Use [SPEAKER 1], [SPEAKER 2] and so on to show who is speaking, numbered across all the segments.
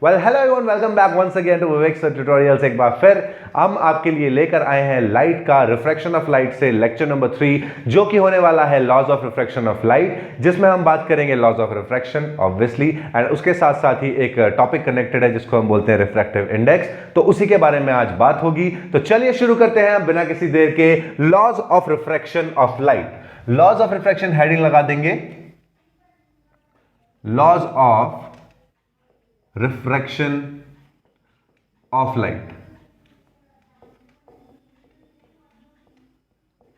[SPEAKER 1] Well hello everyone, welcome back once again to Vivek sir tutorials. एक बार फिर हम आपके लिए लेकर आए हैं लाइट का रिफ्रैक्शन ऑफ लाइट से लेक्चर नंबर 3, जो कि होने वाला है laws of refraction of light, जिसमें हम बात करेंगे laws of refraction obviously, and उसके साथ साथ ही एक टॉपिक कनेक्टेड है जिसको हम बोलते हैं रिफ्रैक्टिव इंडेक्स। तो उसी के बारे में आज बात होगी। तो चलिए शुरू करते हैं बिना किसी देर के। Laws of refraction of light, laws of refraction heading लगा देंगे, laws of refraction of light.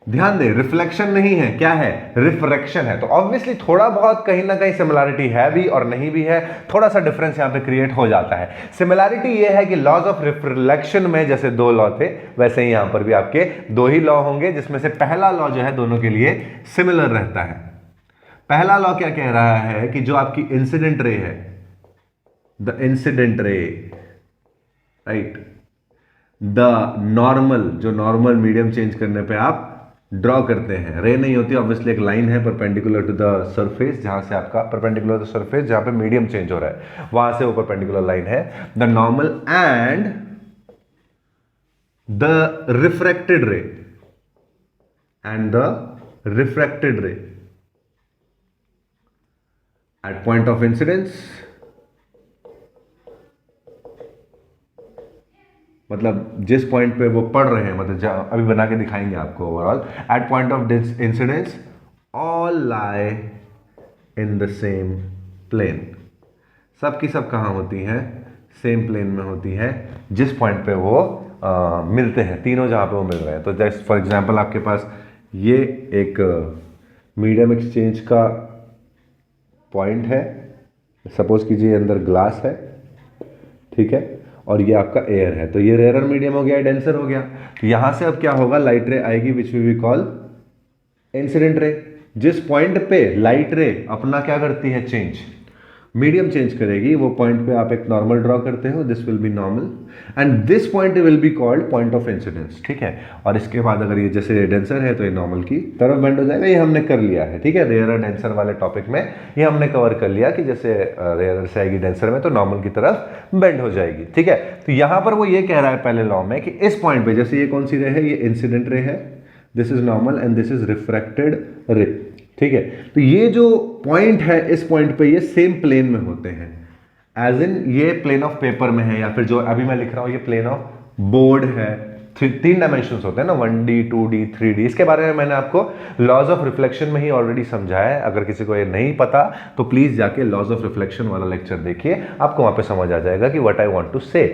[SPEAKER 1] ध्यान दें, रिफ्लेक्शन नहीं है, क्या है? रिफ्रैक्शन है। तो ऑब्वियसली थोड़ा बहुत कहीं ना कहीं सिमिलैरिटी है भी और नहीं भी है, थोड़ा सा डिफरेंस यहां पे क्रिएट हो जाता है। सिमिलैरिटी ये है कि लॉज ऑफ रिफ्लेक्शन में जैसे दो लॉ थे, वैसे ही यहां पर भी आपके दो ही लॉ होंगे, जिसमें से पहला लॉ जो है दोनों के लिए सिमिलर रहता है। पहला लॉ क्या कह रहा है कि जो आपकी इंसिडेंट रे है, the incident ray, right, the normal, जो नॉर्मल मीडियम चेंज करने पे आप ड्रॉ करते हैं, रे नहीं होती ऑब्वियसली, एक लाइन है परपेंडिकुलर टू द सरफेस, जहां से आपका परपेंडिकुलर टू सरफेस, जहां पे मीडियम चेंज हो रहा है, वहां से वो परपेंडिकुलर लाइन है, the normal and the refracted ray, and the refracted ray at point of incidence, मतलब जिस पॉइंट पे वो पढ़ रहे हैं, मतलब अभी बना के दिखाएंगे आपको overall, at point of incidence all lie in the same plane. सब की सब कहाँ होती हैं? सेम प्लेन में होती है, जिस पॉइंट पे वो मिलते हैं, तीनों जहाँ पे वो मिल रहे हैं। तो जैसे फॉर एग्जांपल आपके पास ये एक मीडियम एक्सचेंज का पॉइंट है, सपोज कीजिए अंदर ग्लास है, ठीक है, और ये आपका एयर है, तो ये रेयर मीडियम हो गया, डेंसर हो गया। तो यहां से अब क्या होगा, लाइट रे आएगी which we call incident ray. जिस पॉइंट पे लाइट रे अपना क्या करती है, चेंज, मीडियम चेंज करेगी, वो पॉइंट पे आप एक नॉर्मल ड्रॉ करते हो, this will be normal and this point will be called point of incidence, ठीक है। और इसके बाद अगर ये जैसे डेंसर है तो ये नॉर्मल की तरफ बेंड हो जाएगा, ये हमने कर लिया है, ठीक है। रेयर डेंसर वाले टॉपिक में ये हमने कवर कर लिया कि जैसे रेयर से आएगी डेंसर में तो नॉर्मल की तरफ बेंड हो जाएगी, ठीक है। तो यहां पर वो ये कह रहा है पहले लॉ में कि इस पॉइंट पे, जैसे ये कौन सी रे है, ये इंसिडेंट रे है, this is normal and this is refracted रे, ठीक है। तो ये जो पॉइंट है, इस पॉइंट पे ये सेम प्लेन में होते हैं, एज इन ये प्लेन ऑफ पेपर में है, या फिर जो अभी मैं लिख रहा हूं ये प्लेन ऑफ बोर्ड है। तीन डायमेंशंस होते हैं ना, 1D 2D 3D। इसके बारे में मैंने आपको लॉज ऑफ रिफ्लेक्शन में ही ऑलरेडी समझाया है। अगर किसी को ये नहीं पता तो प्लीज जाके लॉज ऑफ रिफ्लेक्शन वाला लेक्चर देखिए, आपको वहां पे समझ आ जाएगा कि व्हाट आई वांट टू से,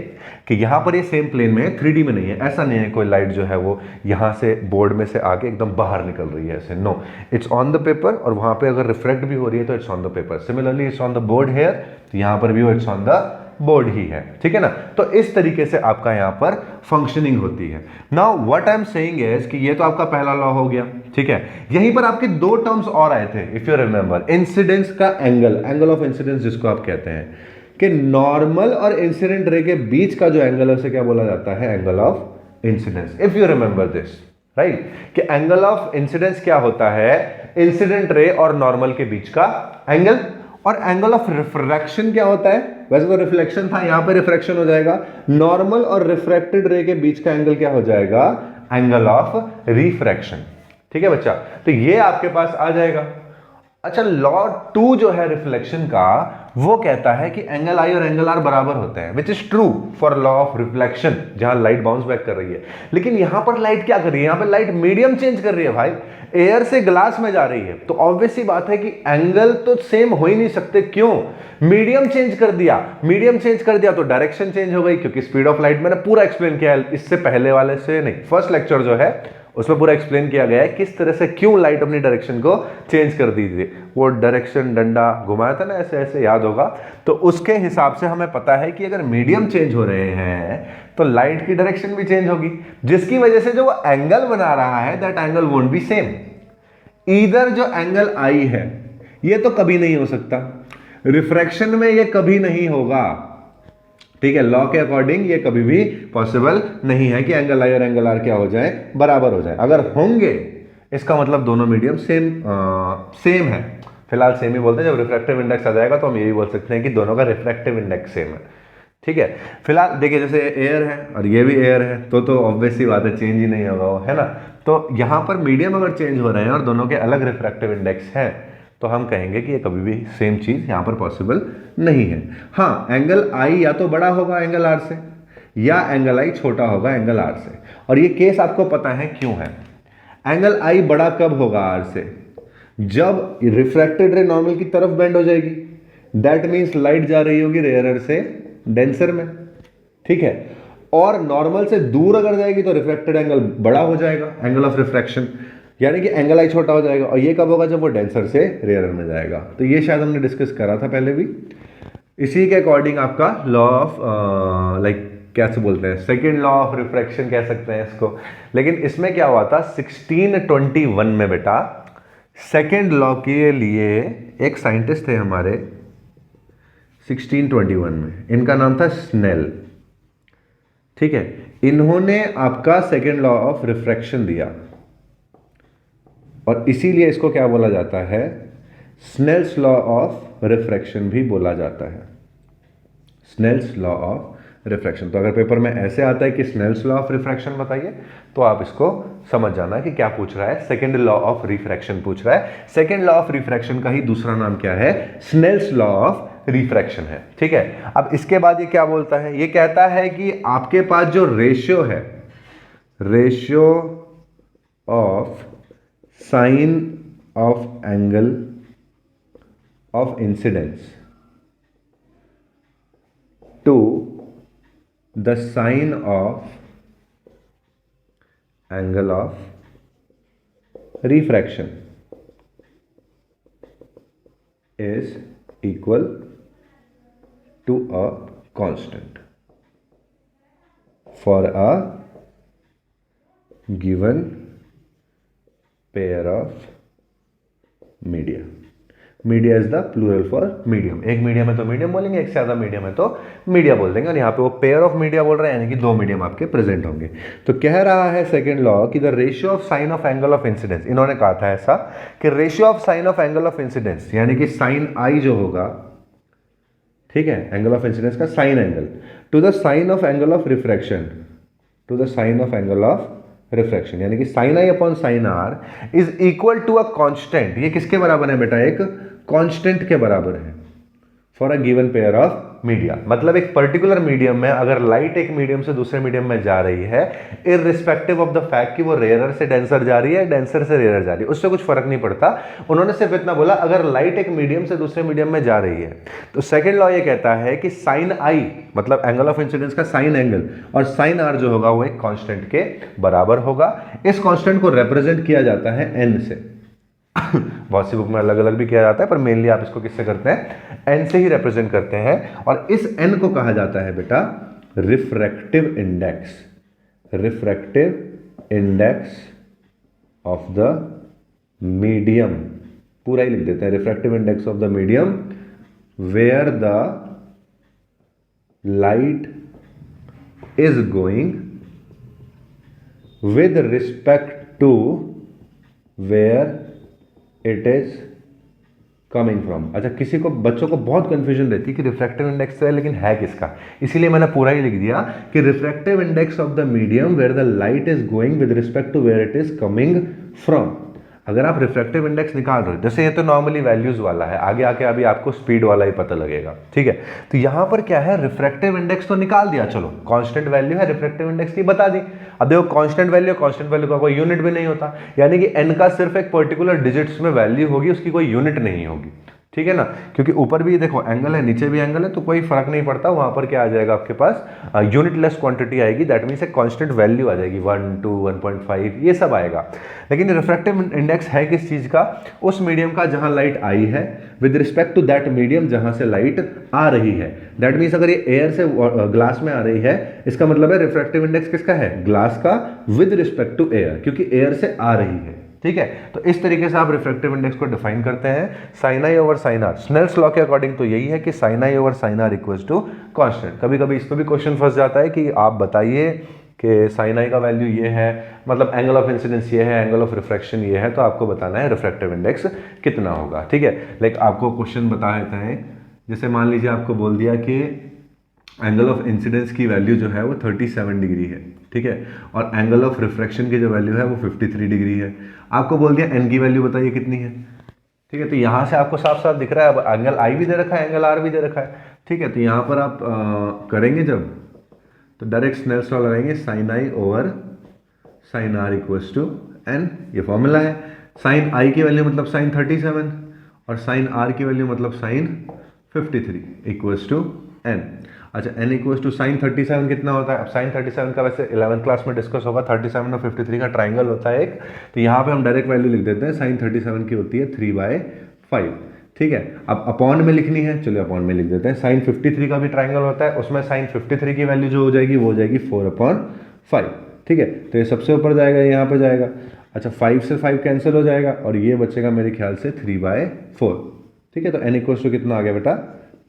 [SPEAKER 1] कि यहां पर ये सेम प्लेन में है, 3D में नहीं है। ऐसा नहीं है कोई लाइट जो है वो यहां से बोर्ड में से आके एकदम बाहर निकल रही है, ऐसे no, it's on the paper, और वहां पे अगर रिफ्लेक्ट भी हो रही है तो it's on the paper. Similarly it's on the board here, तो यहां पर भी वो इट्स ऑन द बोर्ड ही है, ठीक है ना। तो इस तरीके से आपका यहां पर फंक्शनिंग होती है। Now what I am saying is कि ये तो आपका पहला लॉ हो गया, ठीक है। यहीं पर आपके दो टर्म्स और आए थे, इफ यू रिमेंबर, इंसिडेंस का एंगल, एंगल ऑफ इंसिडेंस जिसको आप कहते हैं, कि नॉर्मल और इंसिडेंट रे के बीच का जो एंगल है उसे क्या बोला जाता है, angle of incidence. If you remember this, right, कि एंगल ऑफ इंसिडेंस क्या होता है, इंसिडेंट रे और नॉर्मल के बीच का एंगल। और एंगल ऑफ रिफ्रैक्शन क्या होता है, वैसे तो रिफ्लेक्शन था, यहां पे रिफ्रैक्शन हो जाएगा, नॉर्मल और रिफ्रैक्टेड रे के बीच का एंगल क्या हो जाएगा, एंगल ऑफ रिफ्रैक्शन, ठीक है बच्चा। तो ये आपके पास आ जाएगा। अच्छा, लॉ 2 जो है रिफ्लेक्शन का, वो कहता है कि एंगल आई और एंगल आर बराबर होते हैं, which is true for law of reflection, जहां लाइट बाउंस बैक कर रही है। लेकिन यहां पर लाइट क्या कर रही है, यहां पर लाइट मीडियम चेंज कर रही है भाई, एयर से ग्लास में जा रही है, तो ऑब्वियस सी बात है कि एंगल तो सेम हो ही नहीं सकते। क्यों? मीडियम चेंज कर दिया, मीडियम चेंज कर दिया तो डायरेक्शन चेंज हो गई, क्योंकि स्पीड ऑफ लाइट मैंने पूरा एक्सप्लेन किया है, इससे पहले वाले से नहीं, फर्स्ट लेक्चर जो है उसमें पूरा एक्सप्लेन किया गया है किस तरह से क्यों लाइट अपनी डायरेक्शन को चेंज कर दी थी। वो डायरेक्शन डंडा घुमाया था ना, ऐसे ऐसे, याद होगा। तो उसके हिसाब से हमें पता है कि अगर मीडियम चेंज हो रहे हैं तो लाइट की डायरेक्शन भी चेंज होगी, जिसकी वजह से जो वो एंगल बना रहा है, that angle won't be same. इधर जो एंगल आई है ये तो कभी नहीं हो सकता, रिफ्रैक्शन में ये कभी नहीं होगा, ठीक है। लॉ के अकॉर्डिंग ये कभी भी पॉसिबल नहीं है कि एंगल आई और एंगल आर क्या हो जाए, बराबर हो जाए। अगर होंगे इसका मतलब दोनों मीडियम सेम है। फिलहाल सेम ही बोलते हैं, जब रिफ्रैक्टिव इंडेक्स आ जाएगा तो हम यही बोल सकते हैं कि दोनों का रिफ्रैक्टिव इंडेक्स सेम है, ठीक है। फिलहाल देखिए जैसे एयर है और ये भी एयर है तो ऑब्वियसली बात है चेंज ही नहीं होगा वो, है ना। तो यहाँ पर मीडियम अगर चेंज हो रहे हैं और दोनों के अलग रिफ्रैक्टिव इंडेक्स हैं तो हम कहेंगे कि ये कभी भी सेम चीज़ यहाँ पर पॉसिबल नहीं है। हाँ, एंगल आई या तो बड़ा होगा एंगल आर से या एंगल आई छोटा होगा एंगल आर से, और ये केस आपको पता है क्यों है। एंगल आई बड़ा कब होगा आर से? जब रिफ्रैक्टेड रे नॉर्मल की तरफ बेंड हो जाएगी, दैट मीन्स लाइट जा रही होगी रेयरर से डेंसर में, ठीक है। और नॉर्मल से दूर अगर जाएगी तो रिफ्रैक्टेड एंगल बड़ा हो जाएगा, एंगल ऑफ रिफ्रैक्शन, यानी कि एंगल आई छोटा हो जाएगा। और ये कब होगा? जब वो डेंसर से रेयरर में जाएगा। तो ये शायद हमने डिस्कस करा था पहले भी। इसी के अकॉर्डिंग आपका लॉ ऑफ लाइक कैसे बोलते हैं, सेकेंड लॉ ऑफ रिफ्रैक्शन कह सकते हैं इसको। लेकिन इसमें क्या हुआ था 1621 में बेटा, सेकेंड लॉ के लिए एक साइंटिस्ट थे हमारे 1621 में, इनका नाम था स्नेल, ठीक है। इन्होंने आपका सेकेंड लॉ ऑफ रिफ्रैक्शन दिया और इसीलिए इसको क्या बोला जाता है? स्नेल्स लॉ ऑफ रिफ्रैक्शन भी बोला जाता है, स्नेल्स लॉ ऑफ रिफ्रैक्शन। तो अगर पेपर में ऐसे आता है कि स्नेल्स लॉ ऑफ रिफ्रैक्शन बताइए तो आप इसको समझ जाना कि क्या पूछ रहा है, सेकेंड लॉ ऑफ रिफ्रैक्शन पूछ रहा है। सेकेंड लॉ ऑफ रिफ्रैक्शन का ही दूसरा नाम क्या है? स्नेल्स लॉ ऑफ रिफ्रैक्शन है, ठीक है। अब इसके बाद ये क्या बोलता है? ये कहता है कि आपके पास जो रेशियो है, ratio of sine of angle of incidence to the sine of angle of refraction is equal to a constant for a given pair of media. Media is the plural for medium. एक medium है तो medium बोलेंगे, एक से ज्यादा medium है तो media बोल देंगे। और यहाँ पे वो पेयर ऑफ मीडिया बोल रहे हैं, यानी कि दो मीडियम आपके प्रेजेंट होंगे। तो कह रहा है सेकंड लॉ कि the ratio of sine of angle of incidence, इन्होंने कहा था ऐसा कि ratio of sine of angle of incidence, यानी कि साइन आई जो होगा, ठीक है, एंगल ऑफ इंसिडेंस का sine angle, to the sine of angle of refraction, to the sine of angle of refraction, यानी कि sine I upon sine R is equal to a constant. ये किसके बराबर है बेटा? एक कांस्टेंट के बराबर है for a given pair of media. मतलब एक पर्टिकुलर मीडियम में अगर लाइट एक मीडियम से दूसरे मीडियम में जा रही है, इररिस्पेक्टिव ऑफ द फैक्ट कि वो रेयरर से डेंसर जा रही है, डेंसर से रेयरर जा रही है, उससे कुछ फर्क नहीं पड़ता। उन्होंने सिर्फ इतना बोला, अगर लाइट एक मीडियम से दूसरे मीडियम में जा रही है तो सेकेंड लॉ ये कहता है कि साइन आई मतलब एंगल ऑफ इंसिडेंस का साइन एंगल और साइन आर जो होगा वो एक कांस्टेंट के बराबर होगा। इस कांस्टेंट को रिप्रेजेंट किया जाता है एन से। बहुत सी बुक में अलग अलग भी किया जाता है, पर मेनली आप इसको किससे करते हैं? एन से ही रिप्रेजेंट करते हैं। और इस एन को कहा जाता है बेटा refractive index, refractive index of the medium. पूरा ही लिख देते हैं, refractive index of the medium where the light is going with respect to where it is coming from. अच्छा, किसी को, बच्चों को बहुत कंफ्यूजन रहती है कि रिफ्रैक्टिव इंडेक्स है लेकिन है किसका, इसीलिए मैंने पूरा ही लिख दिया कि refractive index of the medium where the light is going with respect to where it is coming from. अगर आप रिफ्रैक्टिव इंडेक्स निकाल रहे हो, जैसे ये तो नॉर्मली वैल्यूज वाला है, आगे आके अभी आपको स्पीड वाला ही पता लगेगा, ठीक है। तो यहां पर क्या है, रिफ्रैक्टिव इंडेक्स तो निकाल दिया, चलो कांस्टेंट वैल्यू है रिफ्रैक्टिव इंडेक्स की बता दी। अब देखो कांस्टेंट वैल्यू का कोई यूनिट भी नहीं होता, यानी कि n का सिर्फ एक पर्टिकुलर डिजिट्स में वैल्यू होगी, उसकी कोई यूनिट नहीं होगी, ठीक है ना। क्योंकि ऊपर भी देखो एंगल है, नीचे भी एंगल है, तो कोई फर्क नहीं पड़ता। वहां पर क्या आ जाएगा आपके पास, यूनिटलेस क्वांटिटी आएगी, दैट मीन्स एक कांस्टेंट वैल्यू आ जाएगी, 1, 2, 1.5 ये सब आएगा। लेकिन रिफ्रैक्टिव इंडेक्स है किस चीज का? उस मीडियम का जहां लाइट आई है with respect to that medium जहां से लाइट आ रही है। दैट मीन्स अगर ये एयर से ग्लास में आ रही है, इसका मतलब है रिफ्रैक्टिव इंडेक्स किसका है? ग्लास का विद रिस्पेक्ट टू एयर, क्योंकि एयर से आ रही है, ठीक है। तो इस तरीके से आप रिफ्रैक्टिव इंडेक्स को डिफाइन करते हैं, sine I over sine R. Snell's law के अकॉर्डिंग तो यही है कि sine I over sine R equals to constant. कभी कभी इसमें भी क्वेश्चन फंस जाता है कि आप बताइए कि साइन आई का वैल्यू ये है, मतलब एंगल ऑफ इंसिडेंस ये है, एंगल ऑफ रिफ्रैक्शन ये है, तो आपको बताना है रिफ्रैक्टिव इंडेक्स कितना होगा, ठीक है। लाइक आपको क्वेश्चन बता देते हैं, जैसे मान लीजिए आपको बोल दिया कि एंगल ऑफ इंसिडेंस की वैल्यू जो है वो 37 डिग्री है, ठीक है, और एंगल ऑफ रिफ्रैक्शन की जो वैल्यू है वो 53 डिग्री है। आपको बोल दिया एन की वैल्यू बताइए कितनी है, ठीक है, तो यहाँ से आपको साफ साफ दिख रहा है, अब एंगल आई भी दे रखा है, एंगल आर भी दे रखा है, ठीक है, तो यहाँ पर आप करेंगे जब, तो डायरेक्ट स्नेल्स लॉ लगाएंगे, sine I over sine R equals to N, ये फॉर्मूला है। साइन आई की वैल्यू मतलब साइन 37 और साइन आर की वैल्यू मतलब साइन 53 इक्वल्स टू एन। अच्छा, एन इक्वल्स टू साइन 37 कितना होता है? अब साइन 37 का वैसे 11th क्लास में डिस्कस होगा, 37 और 53 का ट्राइंगल होता है एक, तो यहाँ पे हम डायरेक्ट वैल्यू लिख देते हैं, साइन 37 की होती है 3/5, ठीक है। अब अपॉन में लिखनी है, चलिए अपॉन में लिख देते हैं, साइन 53 का भी ट्राइंगल होता है, उसमें साइन 53 की वैल्यू जो हो जाएगी वो हो जाएगी 4/5, ठीक है, तो ये सबसे ऊपर जाएगा, यहाँ पे जाएगा। अच्छा, 5 से 5 कैंसिल हो जाएगा और ये बचेगा मेरे ख्याल से 3/4, ठीक है, तो एन इक्वल्स टू कितना आ गया बेटा?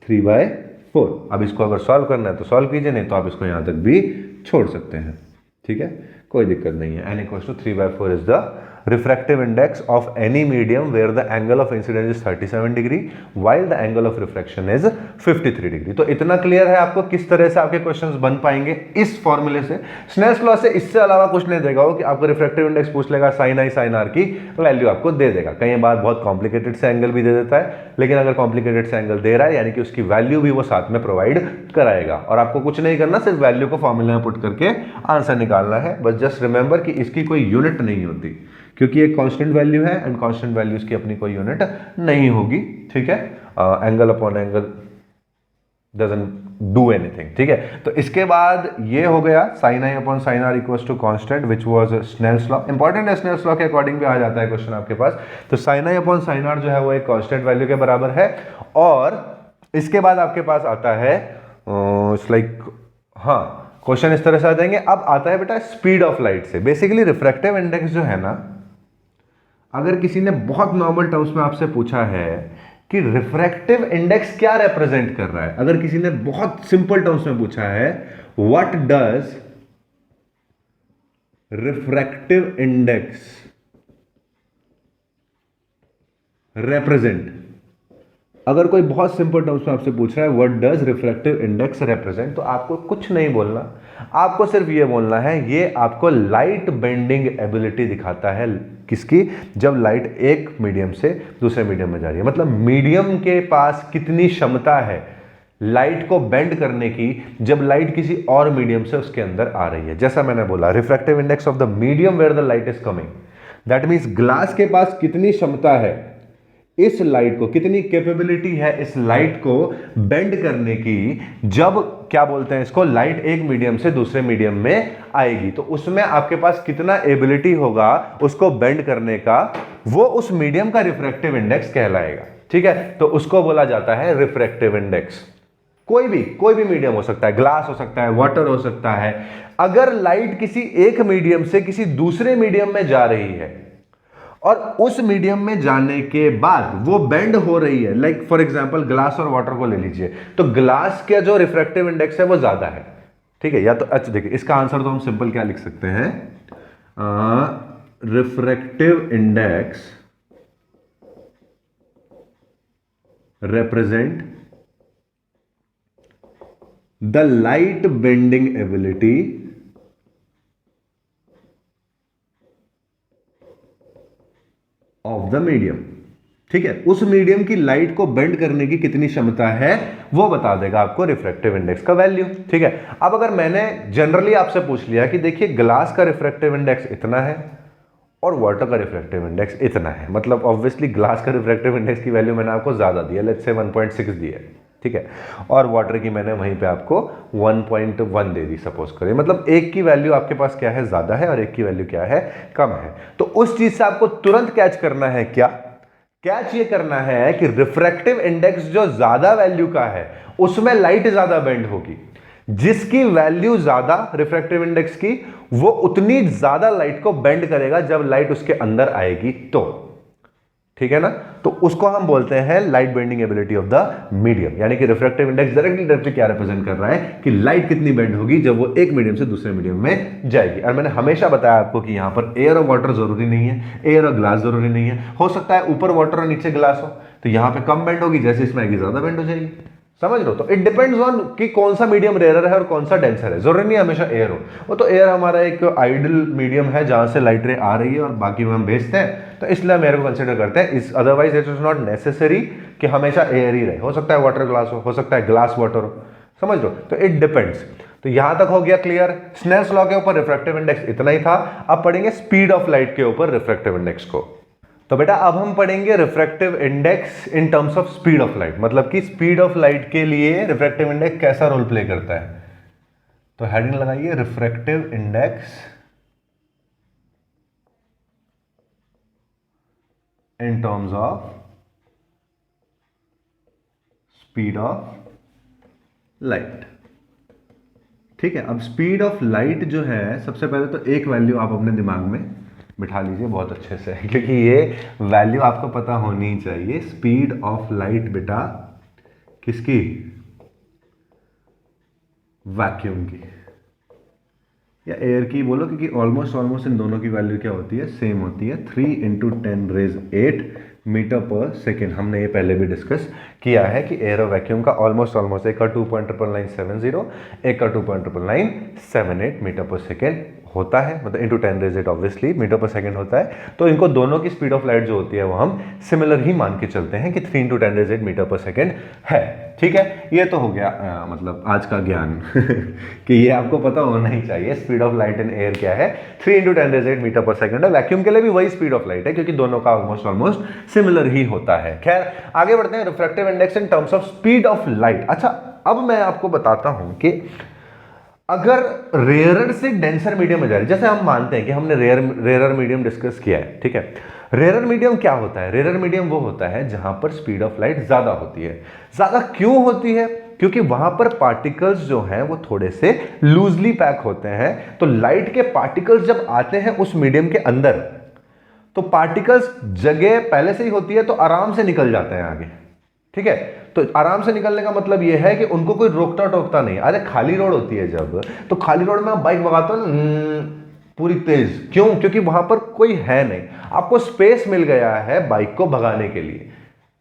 [SPEAKER 1] 3/4। अब इसको अगर सॉल्व करना है तो सॉल्व कीजिए, नहीं तो आप इसको यहाँ तक भी छोड़ सकते हैं, ठीक है, कोई दिक्कत नहीं है। N equals to 3/4 is the refractive index of any medium where the angle of incidence is 37 degree while the angle of refraction is 53 degree। तो इतना क्लियर है आपको किस तरह से आपके क्वेश्चंस बन पाएंगे इस फॉर्मूले से। स्नेल्स लॉ से इससे अलावा कुछ नहीं देगा वो, कि आपको रिफ्रैक्टिव इंडेक्स पूछ लेगा, साइन आई साइन आर की वैल्यू आपको दे देगा। कई बार बहुत कॉम्प्लिकेटेड से एंगल भी दे देता है, लेकिन अगर कॉम्प्लिकेटेड से एंगल दे रहा है यानी कि उसकी वैल्यू भी वो साथ में प्रोवाइड कराएगा, और आपको कुछ नहीं करना, सिर्फ वैल्यू को फॉर्मूले में पुट करके आंसर निकालना है। बस जस्ट रिमेंबर कि इसकी कोई यूनिट नहीं होती, क्योंकि एक कांस्टेंट वैल्यू है एंड कांस्टेंट वैल्यूज की अपनी कोई यूनिट नहीं होगी, ठीक है। Angle upon angle doesn't do anything, ठीक है। तो इसके बाद ये हो गया sine I upon sine R equals to constant which was Snell's law. Important है, स्नेल्स लॉ के अकॉर्डिंग भी आ जाता है क्वेश्चन आपके पास। तो sine I upon sine R जो है वो एक कांस्टेंट वैल्यू के बराबर है, और इसके बाद आपके पास आता है हाँ, क्वेश्चन इस तरह से आ जाएंगे। अब आता है बेटा स्पीड ऑफ लाइट से। बेसिकली रिफ्रैक्टिव इंडेक्स जो है ना, अगर किसी ने बहुत नॉर्मल टर्म्स में आपसे पूछा है कि रिफ्रैक्टिव इंडेक्स क्या रिप्रेजेंट कर रहा है, अगर किसी ने बहुत सिंपल टर्म्स में पूछा है what does refractive index represent, अगर कोई बहुत सिंपल टर्म्स में आपसे पूछ रहा है what does refractive index represent, तो आपको कुछ नहीं बोलना, आपको सिर्फ ये बोलना है ये आपको लाइट बेंडिंग एबिलिटी दिखाता है। किसकी? जब लाइट एक मीडियम से दूसरे मीडियम में जा रही है, मतलब मीडियम के पास कितनी क्षमता है लाइट को बेंड करने की जब लाइट किसी और मीडियम से उसके अंदर आ रही है। जैसा मैंने बोला, refractive index of the medium where the light is coming, that means glass के पास कितनी क्षमता है इस लाइट को, कितनी कैपेबिलिटी है इस लाइट को बेंड करने की, जब क्या बोलते हैं इसको, लाइट एक मीडियम से दूसरे मीडियम में आएगी, तो उसमें आपके पास कितना एबिलिटी होगा उसको बेंड करने का, वो उस मीडियम का रिफ्रैक्टिव इंडेक्स कहलाएगा, ठीक है। तो उसको बोला जाता है रिफ्रैक्टिव इंडेक्स। कोई भी मीडियम हो सकता है, ग्लास हो सकता है, वाटर हो सकता है। अगर लाइट किसी एक मीडियम से किसी दूसरे मीडियम में जा रही है और उस मीडियम में जाने के बाद वो बेंड हो रही है, लाइक फॉर एग्जांपल ग्लास और वाटर को ले लीजिए, तो ग्लास का जो रिफ्रैक्टिव इंडेक्स है वो ज्यादा है, ठीक है। या तो अच्छा देखिए, इसका आंसर तो हम सिंपल क्या लिख सकते हैं, refractive index represent the light bending ability of the medium, ठीक है। उस मीडियम की लाइट को बेंड करने की कितनी क्षमता है वो बता देगा आपको रिफ्रैक्टिव इंडेक्स का वैल्यू, ठीक है। अब अगर मैंने जनरली आपसे पूछ लिया कि देखिए ग्लास का रिफ्रैक्टिव इंडेक्स इतना है और वाटर का रिफ्रैक्टिव इंडेक्स इतना है, मतलब ऑब्वियसली ग्लास का रिफ्रैक्टिव इंडेक्स की वैल्यू मैंने आपको ज्यादा दी है, लेट्स से 1.6 दी है, ठीक है, और वाटर की मैंने वहीं पे आपको 1.1 दे दी सपोज करें, मतलब एक की वैल्यू आपके पास क्या है, ज्यादा है, और एक की वैल्यू क्या है, कम है। तो उस चीज से आपको तुरंत कैच करना है, क्या कैच ये करना है कि रिफ्रैक्टिव इंडेक्स जो ज्यादा वैल्यू का है उसमें लाइट ज्यादा बेंड होगी, जिसकी वैल्यू ज्यादा रिफ्रैक्टिव इंडेक्स की वो उतनी ज्यादा लाइट को बेंड करेगा जब लाइट उसके अंदर आएगी, तो ठीक है ना। तो उसको हम बोलते हैं light bending ability of the medium, यानी कि रिफ्रैक्टिव इंडेक्स डायरेक्टली क्या रिप्रेजेंट कर रहा है कि लाइट कितनी बेंड होगी जब वो एक मीडियम से दूसरे मीडियम में जाएगी। और मैंने हमेशा बताया आपको कि यहां पर एयर और वाटर जरूरी नहीं है, एयर और ग्लास जरूरी नहीं है, हो सकता है ऊपर वाटर और नीचे ग्लास हो, तो यहां पर कम बेंड होगी, जैसे इसमें आएगी ज्यादा बेंड हो जाएगी, समझ लो। तो इट डिपेंड्स ऑन कि कौन सा मीडियम रेयरर है और कौन सा डेंसर है। जरूरी नहीं हमेशा एयर हो, वो तो एयर हमारा एक आइडल मीडियम है जहां से लाइट रे आ रही है और बाकी में हम भेजते हैं, तो इसलिए हम एयर को कंसिडर करते हैं। इस otherwise it is not necessary कि हमेशा एयर ही रहे, हो सकता है वाटर ग्लास हो सकता है ग्लास वाटर हो, समझ लो। तो इट डिपेंड्स। तो यहां तक हो गया क्लियर। स्नेल्स लॉ के ऊपर रिफ्रैक्टिव इंडेक्स इतना ही था। अब पढ़ेंगे स्पीड ऑफ लाइट के ऊपर रिफ्रैक्टिव इंडेक्स को। तो बेटा अब हम पढ़ेंगे refractive index in terms of speed of light, मतलब कि स्पीड ऑफ लाइट के लिए रिफ्रैक्टिव इंडेक्स कैसा रोल प्ले करता है। तो हेडिंग लगाइए refractive index in terms of speed of light. ठीक है, अब स्पीड ऑफ लाइट जो है, सबसे पहले तो एक वैल्यू आप अपने दिमाग में बिठा लीजिए बहुत अच्छे से, क्योंकि ये वैल्यू आपको पता होनी चाहिए। स्पीड ऑफ लाइट बेटा किसकी, वैक्यूम की या एयर की बोलो, क्योंकि ऑलमोस्ट इन दोनों की वैल्यू क्या होती है, सेम होती है। 3 × 10⁻8 मीटर पर सेकेंड। हमने ये पहले भी डिस्कस किया है कि एयर और वैक्यूम का ऑलमोस्ट एक का 2.99970, एक का 2.99978 मीटर पर सेकेंड होता है, मतलब इंटू 10⁻8 ऑब्वियसली मीटर पर सेकेंड होता है। तो इनको दोनों की स्पीड ऑफ लाइट जो होती है वो हम सिमिलर ही मान के चलते हैं कि 3 × 10⁻8 मीटर पर सेकेंड है। ठीक है, ये तो हो गया मतलब आज का ज्ञान कि ये आपको पता होना ही चाहिए। Speed of light in air क्या है, 3 × 10⁻8 मीटर पर सेकेंड है। वैक्यूम के लिए भी वही स्पीड ऑफ लाइट है, क्योंकि दोनों का ऑलमोस्ट सिमिलर ही होता है। खैर आगे बढ़ते हैं, refractive index in terms of speed of light. अच्छा, अब मैं आपको बताता हूं कि अगर रेयरर से डेंसर मीडियम में जा रही, जैसे हम मानते हैं कि हमने रेयरर मीडियम डिस्कस किया है, ठीक है। रेयरर मीडियम क्या होता है, रेयरर मीडियम वो होता है जहां पर स्पीड ऑफ लाइट ज्यादा होती है। ज्यादा क्यों होती है, क्योंकि वहां पर पार्टिकल्स जो हैं वो थोड़े से लूजली पैक होते हैं। तो लाइट के पार्टिकल्स जब आते हैं उस मीडियम के अंदर, तो पार्टिकल्स जगह पहले से ही होती है तो आराम से निकल जाते हैं आगे। ठीक है, तो आराम से निकलने का मतलब यह है कि उनको कोई रोकता टोकता नहीं। अरे खाली रोड होती है जब, तो खाली रोड में आप बाइक भगाते हो पूरी तेज, क्यों, क्योंकि वहां पर कोई है नहीं, आपको स्पेस मिल गया है बाइक को भगाने के लिए।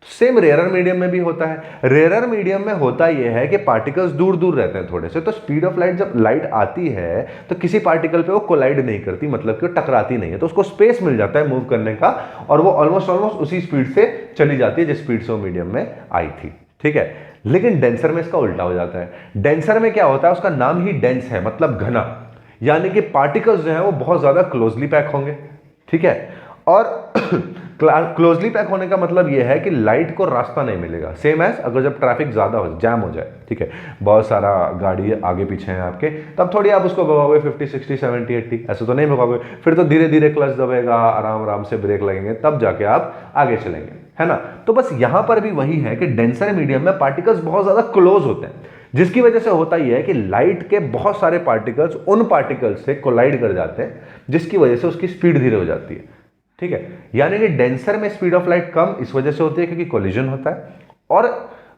[SPEAKER 1] सेम रेयरर मीडियम में भी होता है। रेयरर मीडियम में होता यह है कि पार्टिकल्स दूर दूर रहते हैं थोड़े से, तो स्पीड ऑफ लाइट जब लाइट आती है तो किसी पार्टिकल पे वो कोलाइड नहीं करती, मतलब कि वो टकराती नहीं है, तो उसको स्पेस मिल जाता है मूव करने का, और वो ऑलमोस्ट उसी स्पीड से चली जाती है जिस स्पीड से वो मीडियम में आई थी। ठीक है, लेकिन डेंसर में इसका उल्टा हो जाता है। डेंसर में क्या होता है, उसका नाम ही डेंस है, मतलब घना, यानी कि पार्टिकल्स जो है वो बहुत ज्यादा क्लोजली पैक होंगे। ठीक है, और क्लोजली पैक होने का मतलब यह है कि लाइट को रास्ता नहीं मिलेगा। सेम एज अगर जब ट्रैफिक ज्यादा हो, जैम हो जाए, ठीक है, बहुत सारा गाड़ी आगे पीछे है आपके, तब थोड़ी आप उसको भगाओगे 50 60 70 80, ऐसे तो नहीं भगाओगे। फिर तो धीरे धीरे क्लच दबेगा, आराम आराम से ब्रेक लगेंगे, तब जाके आप आगे चलेंगे, है ना। तो बस यहां पर भी वही है कि डेंसर मीडियम में पार्टिकल्स बहुत ज्यादा क्लोज होते हैं, जिसकी वजह से होता यह है कि लाइट के बहुत सारे पार्टिकल्स उन पार्टिकल्स से कोलाइड कर जाते हैं, जिसकी वजह से उसकी स्पीड धीरे हो जाती है। ठीक है, यानी कि डेंसर में स्पीड ऑफ लाइट कम इस वजह से होती है क्योंकि कोलिजन होता है, और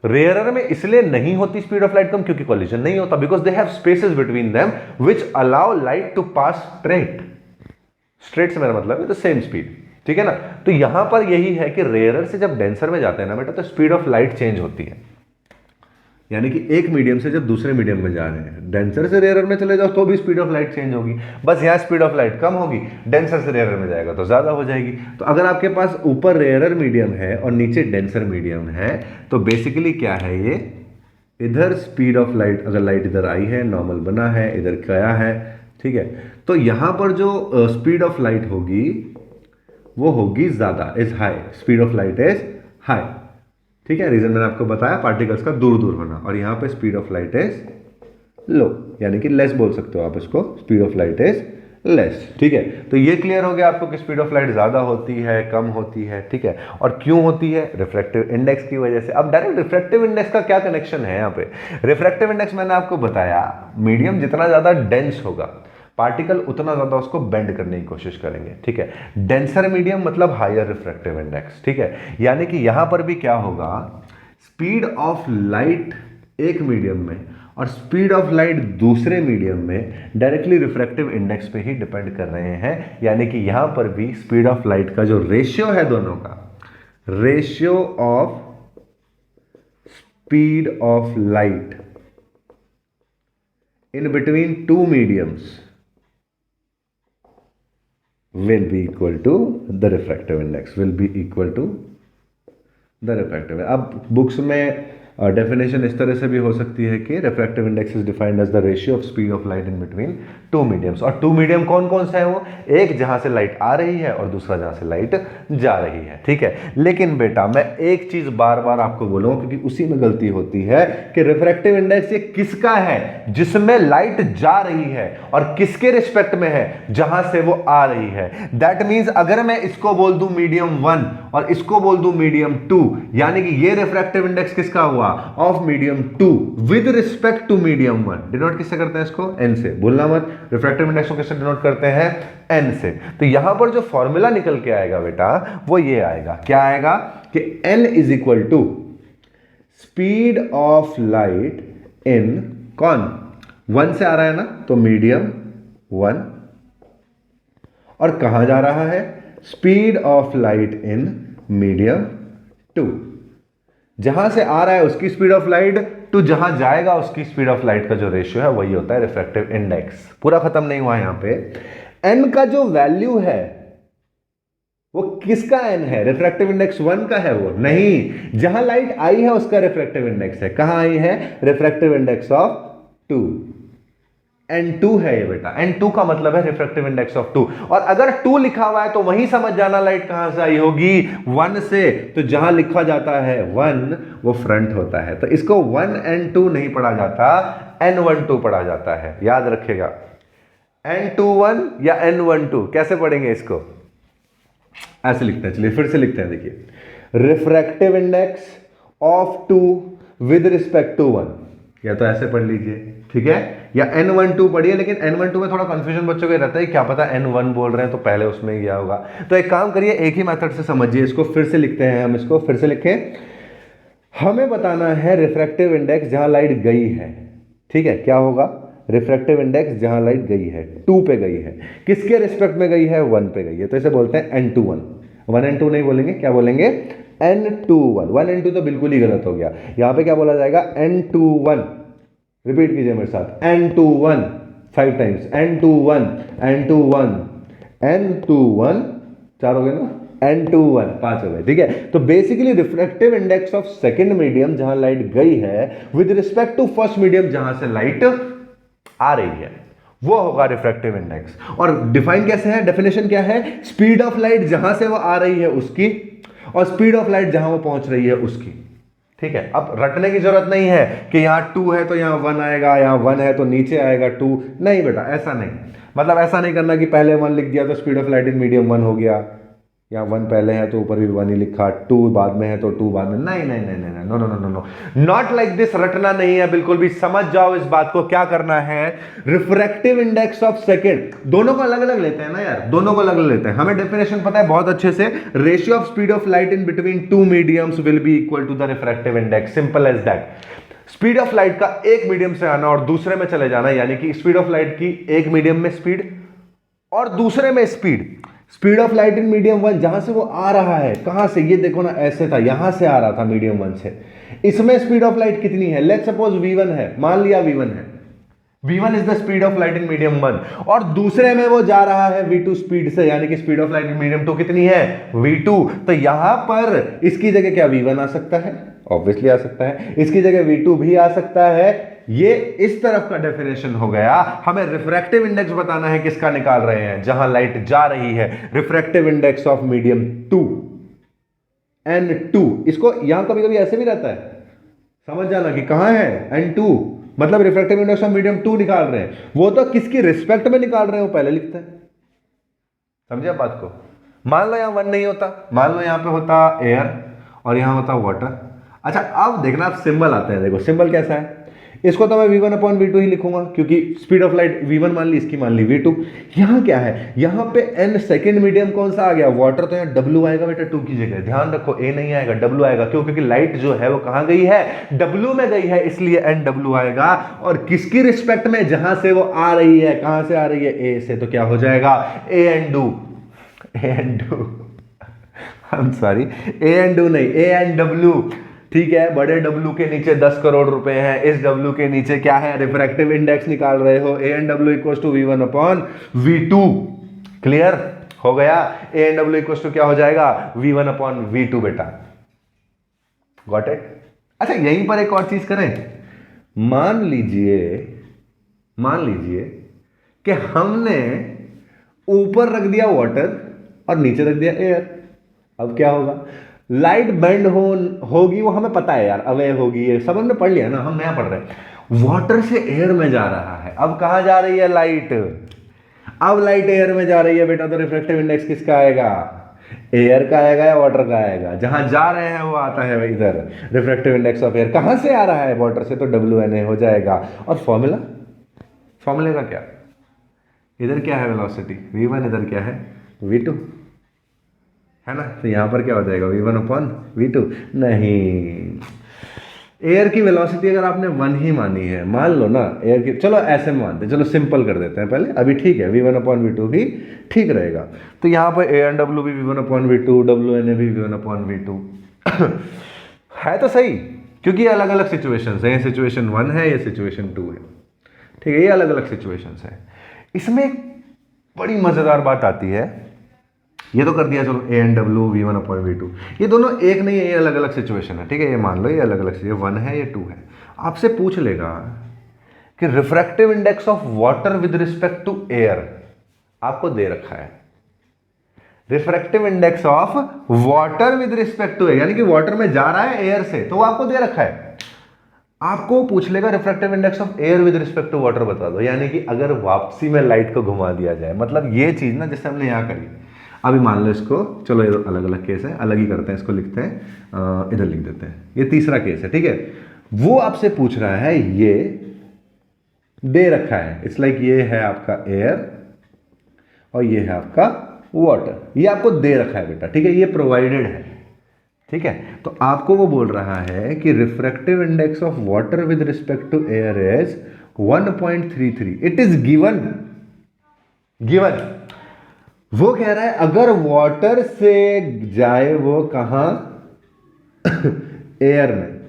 [SPEAKER 1] रेयरर में इसलिए नहीं होती स्पीड ऑफ लाइट कम क्योंकि कोलिजन नहीं होता, because they have spaces between them which allow light to pass straight से मेरा मतलब है द सेम स्पीड। ठीक है ना, तो यहां पर यही है कि रेयरर से जब डेंसर में जाते हैं ना बेटा, तो स्पीड ऑफ लाइट चेंज होती है, यानी कि एक मीडियम से जब दूसरे मीडियम में जा रहे हैं, डेंसर से रेयरर में चले जाओ तो भी स्पीड ऑफ लाइट चेंज होगी, बस यहाँ स्पीड ऑफ लाइट कम होगी, डेंसर से रेयरर में जाएगा तो ज़्यादा हो जाएगी। तो अगर आपके पास ऊपर रेयरर मीडियम है और नीचे डेंसर मीडियम है, तो बेसिकली क्या है ये, इधर स्पीड ऑफ लाइट, अगर लाइट इधर आई है, नॉर्मल बना है, इधर गया है, ठीक है, तो यहाँ पर जो स्पीड ऑफ लाइट होगी वो होगी ज़्यादा, is high, speed of light is high. ठीक है, रीजन मैंने आपको बताया, पार्टिकल्स का दूर दूर होना, और यहां पे speed of light is low, यानी कि लेस बोल सकते हो आप इसको, speed of light is less. ठीक है, तो ये क्लियर हो गया आपको कि स्पीड ऑफ लाइट ज्यादा होती है, कम होती है। ठीक है, और क्यों होती है, रिफ्रैक्टिव इंडेक्स की वजह से। अब डायरेक्ट रिफ्रैक्टिव इंडेक्स का क्या कनेक्शन है यहाँ पे, रिफ्रैक्टिव इंडेक्स मैंने आपको बताया, मीडियम जितना ज्यादा डेंस होगा, पार्टिकल उतना ज्यादा उसको बेंड करने की कोशिश करेंगे। ठीक है, डेंसर मीडियम मतलब हायर रिफ्रैक्टिव इंडेक्स। ठीक है, यानी कि यहां पर भी क्या होगा, स्पीड ऑफ लाइट एक मीडियम में और स्पीड ऑफ लाइट दूसरे मीडियम में डायरेक्टली रिफ्रैक्टिव इंडेक्स पे ही डिपेंड कर रहे हैं। यानी कि यहां पर भी स्पीड ऑफ लाइट का जो रेशियो है दोनों का, ratio of speed of light in between two mediums will be equal to the refractive index, will be equal to the refractive. अब बुक्स में डेफिनेशन इस तरह से भी हो सकती है कि refractive index is defined as the ratio of speed of light in between two mediums. और टू मीडियम कौन कौन सा है वो? एक जहां से लाइट आ रही है और दूसरा जहां से लाइट जा रही है, ठीक है। लेकिन बेटा मैं एक चीज बार बार आपको बोलूं, क्योंकि उसी में गलती होती है कि रिफ्रैक्टिव इंडेक्स ये किसका है? जिसमें लाइट जा रही है, और किसके रिस्पेक्ट में है? जहां से वो आ रही है। दैट मीन्स अगर मैं इसको बोल दूं मीडियम 1 और इसको बोल दूं मीडियम 2, यानी कि ये रिफ्रैक्टिव इंडेक्स किसका हुआ? Of medium 2 with respect to medium 1। Denote किससे करते हैं इसको? n से। भूलना मत, रिफ्रैक्टिव इंडेक्स को किससे डिनोट करते हैं? n से। तो यहां पर जो फॉर्मूला निकल के आएगा बेटा वो ये आएगा, क्या आएगा कि n is equal to speed of light in कौन? 1 से आ रहा है ना, तो मीडियम 1, और कहां जा रहा है? Speed of light in medium 2। जहां से आ रहा है उसकी स्पीड ऑफ लाइट टू जहां जाएगा उसकी स्पीड ऑफ लाइट का जो रेशियो है वही होता है रिफ्रैक्टिव इंडेक्स। पूरा खत्म नहीं हुआ यहां पे। n का जो वैल्यू है वो किसका n है? रिफ्रैक्टिव इंडेक्स 1 का है वो? नहीं, जहां लाइट आई है उसका रिफ्रैक्टिव इंडेक्स है। कहां आई है? रिफ्रैक्टिव इंडेक्स ऑफ 2, n2 है ये बेटा। n2 का मतलब है रिफ्रैक्टिव इंडेक्स ऑफ 2। और अगर 2 लिखा हुआ है तो वही समझ जाना लाइट कहां से आई होगी? 1 से। तो जहां लिखा जाता है 1 वो फ्रंट होता है, तो इसको 1n2 नहीं पढ़ा जाता, n12 पढ़ा जाता है। याद रखिएगा, n21 या n12 कैसे पढ़ेंगे इसको? ऐसे लिखते हैं, चलिए फिर से लिखते हैं। देखिए, refractive index of 2 with respect to 1, या तो ऐसे पढ़ लीजिए, ठीक है, या n12 पढ़िए। लेकिन n12 में थोड़ा कंफ्यूजन बच्चों को रहता है, क्या पता n1 बोल रहे हैं तो पहले उसमें ही गया होगा। तो एक काम करिए, एक ही मेथड से समझिए इसको। फिर से लिखते हैं हम इसको, फिर से लिखें। हमें बताना है रिफ्रैक्टिव इंडेक्स जहां लाइट गई है, ठीक है। क्या होगा? रिफ्रैक्टिव इंडेक्स जहां लाइट गई है 2 पे गई है। किसके रिस्पेक्ट में गई है? 1 पे गई है। तो इसे बोलते हैं n21। 1n2 नहीं बोलेंगे, क्या बोलेंगे? n21। 1n2 तो बिल्कुल ही गलत हो गया। यहां पे क्या बोला जाएगा? n21। रिपीट कीजिए मेरे साथ, n21 5 times. n21 n21 n21, 4 हो गए ना, n21 5 हो गए, ठीक है। तो basically refractive index of second medium जहां लाइट गई है with respect to first medium जहां से लाइट आ रही है वो होगा रिफ्रैक्टिव इंडेक्स। और डिफाइन कैसे है? डेफिनेशन क्या है? स्पीड ऑफ लाइट जहां से वो आ रही है उसकी, और स्पीड ऑफ लाइट जहां वो पहुंच रही है उसकी, ठीक है। अब रटने की जरूरत नहीं है कि यहां 2 है तो यहां 1 आएगा, यहां 1 है तो नीचे आएगा 2। नहीं बेटा, ऐसा नहीं। मतलब ऐसा नहीं करना कि पहले 1 लिख दिया तो speed of light in medium 1 हो गया, या 1 पहले है तो ऊपर भी 1 ही लिखा, 2 बाद में है तो 2 बाद में। नहीं नहीं नहीं नहीं, no no no no no, not like this. रटना नहीं है बिल्कुल भी। समझ जाओ इस बात को। क्या करना है? रिफ्रैक्टिव इंडेक्स ऑफ सेकंड, दोनों को अलग अलग लेते हैं ना यार, दोनों को अलग अलग लेते हैं। हमें डेफिनेशन पता है बहुत अच्छे से। Ratio of speed of light in between two mediums will be equal to the refractive index. Simple as that. Speed of light का एक मीडियम से आना और दूसरे में चले जाना, यानी कि स्पीड ऑफ लाइट की एक मीडियम में स्पीड और दूसरे में speed. Speed of light in medium 1 जहां से वो आ रहा है, कहां से? ये देखो ना, ऐसे था, यहां से आ रहा था मीडियम 1 से। इसमें स्पीड ऑफ लाइट कितनी है? लेट्स सपोज v1 है, मान लिया v1 है। v1 is the speed of light in medium 1, और दूसरे में वो जा रहा है v2 स्पीड से, यानी कि speed of light in medium 2 कितनी है? v2। तो यहां पर इसकी जगह क्या v1 आ सकता है? ऑब्वियसली आ सकता है। इसकी जगह v2 भी आ सकता है। ये इस तरफ का डेफिनेशन हो गया। हमें रिफ्रैक्टिव इंडेक्स बताना है, किसका निकाल रहे हैं? जहां लाइट जा रही है। Refractive index of medium 2 n2। इसको यहां कभी कभी ऐसे भी रहता है, समझ जाना कि कहां है n2, मतलब रिफ्रैक्टिव इंडेक्स ऑफ मीडियम 2 निकाल रहे हैं। वो तो किसकी रिस्पेक्ट में निकाल रहे हैं वो पहले लिखते हैं। समझे आप बात को? मान लो यहां 1 नहीं होता, मान लो यहां पे होता एयर और यहां होता वाटर। अच्छा, अब देखना, आप सिंबल आते हैं। देखो सिंबल कैसा है। इसको तो मैं v1 अपॉन v2 ही लिखूंगा, क्योंकि स्पीड ऑफ लाइट v1 मान ली, इसकी मान ली v2। यहां क्या है? यहां पे n सेकंड मीडियम कौन सा आ गया? वाटर। तो यहां w आएगा बेटा 2 की जगह। ध्यान रखो, a नहीं आएगा, w आएगा। क्यों? क्योंकि लाइट जो है वो कहां गई है? w में गई है, इसलिए nw आएगा। और किसकी रिस्पेक्ट में? जहां से वो आ रही है। कहां से आ रही है? a से। तो क्या हो जाएगा? a and do I'm sorry, a and do नहीं, a and w। ठीक है, बड़े डब्ल्यू के नीचे 10 करोड़ रुपए हैं, इस डब्ल्यू के नीचे क्या है, रिफ्रैक्टिव इंडेक्स निकाल रहे हो, A N W equal to V1 upon V2। Clear हो गया, A N W equal to क्या हो जाएगा, V1 अपॉन V2 बेटा। Got it. अच्छा यहीं पर एक और चीज करें, मान लीजिए कि हमने ऊपर रख दिया वाटर और नीचे रख दिया एयर। अब क्या होगा, लाइट बेंड होगी, वो हमें पता है यार, अवे होगी, ये सब हमने पढ़ लिया ना, हम नया पढ़ रहे हैं। वाटर से एयर में जा रहा है, अब कहां जा रही है लाइट, अब लाइट एयर में जा रही है बेटा, तो रिफ्रैक्टिव इंडेक्स किसका आएगा, एयर का आएगा या वाटर का आएगा, जहां जा रहे हैं वो आता है इधर, रिफ्रैक्टिव इंडेक्स ऑफ एयर कहां से आ रहा है, वाटर से, तो WNA हो जाएगा। और फॉर्मूले का क्या, इधर क्या है वेलोसिटी V1, इधर क्या है V2, है ना, तो यहां पर क्या हो जाएगा V1 अपॉन V2। नहीं, एयर की वेलोसिटी अगर आपने 1 ही मानी है, मान लो ना एयर की, चलो ऐसे मानते हैं, चलो सिंपल कर देते हैं पहले, अभी ठीक है, V1 अपॉन V2 भी ठीक रहेगा। तो यहाँ पर ANW भी V1 अपॉन V2, WNA भी V1 अपॉन V2 है तो सही, क्योंकि ये अलग अलग सिचुएशंस है, ये सिचुएशन 1 है, ये सिचुएशन 2 है, ठीक है, ये अलग अलग सिचुएशंस है। इसमें एक बड़ी मजेदार बात आती है, ये तो कर दिया चलो ANW V1 अपॉन V2, ये दोनों एक नहीं है, ये अलग अलग सिचुएशन है, ठीक है, ये मान लो ये अलग अलग, ये 1 है, ये 2 है। आपसे पूछ लेगा कि refractive index of water with respect to air आपको दे रखा है, refractive index of water with respect to air, यानी कि वाटर में जा रहा है एयर से, तो वो आपको दे रखा है। आपको पूछ लेगा refractive index of air with respect to water बता दो, यानी कि अगर वापसी में लाइट को घुमा दिया जाए, मतलब ये चीज ना जैसे हमने यहां करी, अभी मान लो इसको, चलो ये अलग अलग केस है, अलग ही करते हैं, इसको लिखते हैं, इधर लिख देते हैं, ये तीसरा केस है, ठीक है। वो आपसे पूछ रहा है, ये दे रखा है, इट्स लाइक ये है आपका एयर और ये है आपका वाटर, ये आपको दे रखा है बेटा, ठीक है, ये प्रोवाइडेड है, ठीक है। तो आपको वो बोल रहा है कि refractive index of water with respect to air is 1.33, it is given. वो कह रहा है अगर वाटर से जाए वो कहां एयर में,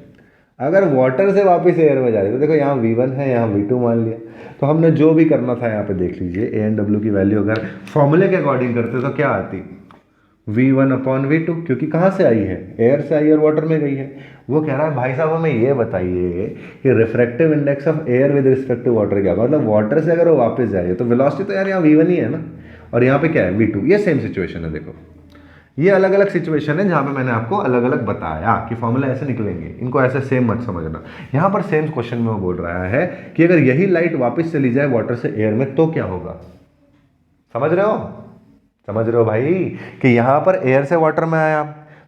[SPEAKER 1] अगर वाटर से वापस एयर में जा रही, तो देखो यहाँ V1 है, यहाँ V2 मान लिया, तो हमने जो भी करना था यहाँ पे देख लीजिए, ANW की वैल्यू अगर फॉर्मूले के अकॉर्डिंग करते तो क्या आती, V1 अपॉन V2, क्योंकि कहाँ से आई है, एयर से आई और वाटर में गई है। वो कह रहा है भाई साहब हमें ये बताइए कि refractive index of air with respect to water क्या, मतलब वाटर से अगर वो वापस जाए तो वेलोसिटी तो यार यहाँ V1 ही है ना, और यहाँ पे क्या है V2, ये सेम सिचुएशन है। देखो ये अलग अलग सिचुएशन है जहाँ पे मैंने आपको अलग अलग बताया कि फॉर्मूला ऐसे निकलेंगे, इनको ऐसे सेम मत समझना। यहाँ पर सेम क्वेश्चन में वो बोल रहा है कि अगर यही लाइट वापस चली जाए वाटर से एयर में तो क्या होगा, समझ रहे हो भाई, कि यहाँ पर एयर से वाटर में आया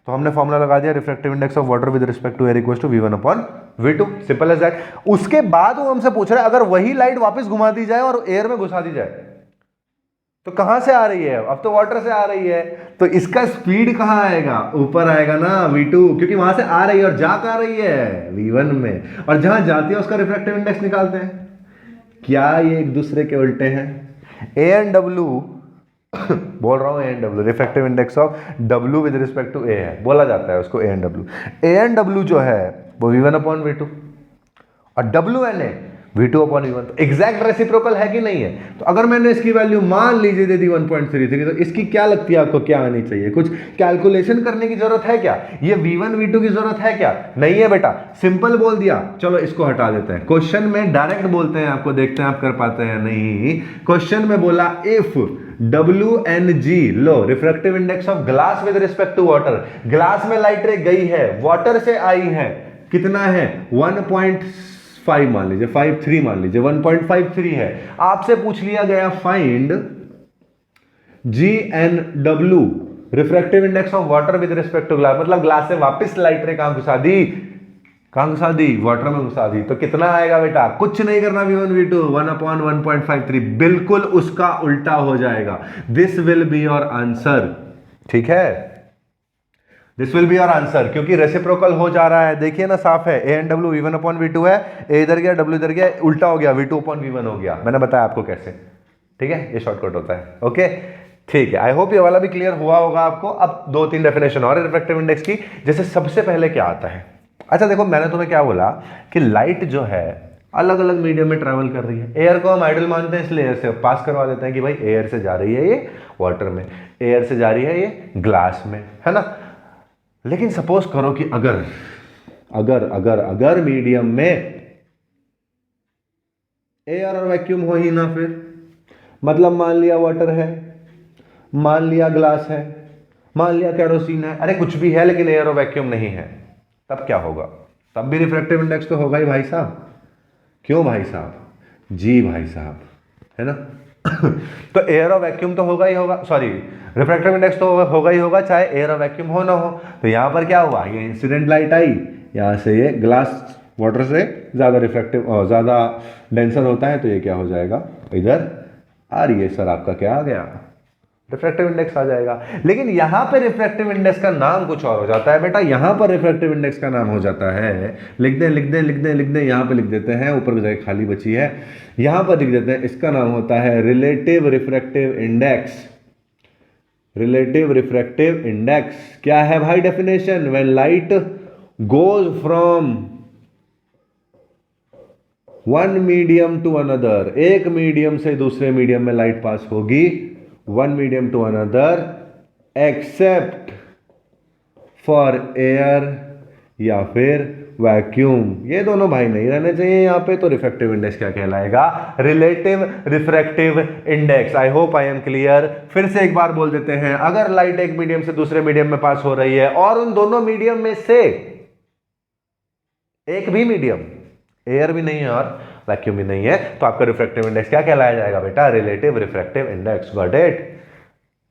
[SPEAKER 1] तो हमने फॉर्मूला लगा दिया refractive index of water with respect to air equals to V1 upon V2, simple as that. उसके बाद वो हमसे पूछ रहा है अगर वही लाइट वापस घुमा दी जाए और एयर में घुसा दी जाए तो कहां से आ रही है, अब तो वाटर से आ रही है, तो इसका स्पीड कहां आएगा, ऊपर आएगा ना V2, क्योंकि वहां से आ रही है और जा कहां रही है V1 में, और जहां जाती है उसका रिफ्रैक्टिव इंडेक्स निकालते हैं। क्या ये एक दूसरे के उल्टे हैं, ANW बोल रहा हूं, ANW refractive index of W with respect to A है, बोला जाता है उसको ANW जो है वो V1 अपॉन V2 और WNA V2 अपॉन V1, तो एग्जैक्ट रेसिप्रोकल है कि नहीं है। तो अगर मैंने इसकी वैल्यू मान लीजिए दे दी 1.33, तो इसकी क्या लगती है आपको, क्या आनी चाहिए, कुछ कैलकुलेशन करने की जरूरत है क्या, ये V1 V2 की जरूरत है क्या, नहीं है बेटा, सिंपल बोल दिया। चलो इसको हटा देते हैं, क्वेश्चन में डायरेक्ट बोलते हैं आपको, देखते हैं आप कर पाते हैं नहीं। क्वेश्चन में बोला इफ WNG लो refractive index of glass with respect to water, glass में लाइट रे गई है, वाटर से आई है, कितना है 1.5 मान लीजिए, 53 मान लीजिए, 1.53 है। आपसे पूछ लिया गया find GNW refractive index of water with respect to glass, मतलब ग्लास से वापस लाइट रे कहां घुसा दी, वाटर में घुसा दी, तो कितना आएगा बेटा, कुछ नहीं करना, V1 V2 1 अपॉन 1.53, बिल्कुल उसका उल्टा हो जाएगा। This will be your answer, ठीक है, this will be your answer, क्योंकि रेसिप्रोकल हो जा रहा है, देखिए ना साफ है, ANW V1 अपॉन V2 है, A इधर गया W इधर गया, उल्टा हो गया, V2 अपॉन V1 हो गया, मैंने बताया आपको कैसे, ठीक है, ये शॉर्टकट होता है। ओके ठीक है, आई होप ये वाला भी क्लियर हुआ होगा आपको। अब 2-3 डेफिनेशन और रिफ्रैक्टिव इंडेक्स की। जैसे सबसे पहले क्या आता है, अच्छा देखो, मैंने तुम्हें क्या बोला कि लाइट जो है अलग अलग मीडियम में ट्रैवल कर रही है। एयर को हम आइडल मानते हैं, इसलिए एयर से पास करवा देते हैं कि भाई एयर से जा रही है ये वाटर में, एयर से जा रही है ये ग्लास में, है ना। लेकिन सपोज करो कि अगर अगर अगर अगर मीडियम में एयर और वैक्यूम हो ही ना, फिर मतलब मान लिया वाटर है, मान लिया ग्लास है, मान लिया केरोसिन है, अरे कुछ भी है लेकिन एयर और वैक्यूम नहीं है, तब क्या होगा? तब भी रिफ्रैक्टिव इंडेक्स तो होगा ही भाई साहब। क्यों भाई साहब? जी भाई साहब, है ना। तो एयर और वैक्यूम तो होगा ही होगा, सॉरी रिफ्रैक्टिव इंडेक्स तो होगा ही होगा, चाहे एयर और वैक्यूम हो ना हो। तो यहां पर क्या हुआ, ये इंसिडेंट लाइट आई, यहां से ये ग्लास वाटर से ज़्यादा रिफ्रैक्टिव और ज़्यादा डेंसर होता है, तो ये क्या हो जाएगा इधर, और ये सर आपका क्या आ गया, रिफ्रैक्टिव इंडेक्स आ जाएगा। लेकिन यहां पे रिफ्रैक्टिव इंडेक्स का नाम कुछ और हो जाता है बेटा। यहां पर रिफ्रैक्टिव इंडेक्स का नाम हो जाता है, लिख दें लिख दें लिख दें लिख दें, यहां पे लिख देते हैं, ऊपर की जगह खाली बची है, यहां पर लिख देते हैं, इसका नाम होता है relative refractive index. Relative refractive index क्या है भाई? Definition, when light goes from one medium to another, एक मीडियम से दूसरे मीडियम में लाइट पास होगी, one medium to another except for air या फिर वैक्यूम, ये दोनों भाई नहीं रहने चाहिए यहां पे, तो रिफ्रैक्टिव इंडेक्स क्या कहलाएगा? Relative refractive index. I hope I am clear. फिर से एक बार बोल देते हैं, अगर लाइट एक मीडियम से दूसरे मीडियम में पास हो रही है और उन दोनों मीडियम में से एक भी मीडियम, एयर भी नहीं है और वैक्यूम भी नहीं है, तो आपका रिफ्रैक्टिव इंडेक्स क्या कहलाया जाएगा बेटा? Relative refractive index. Got it?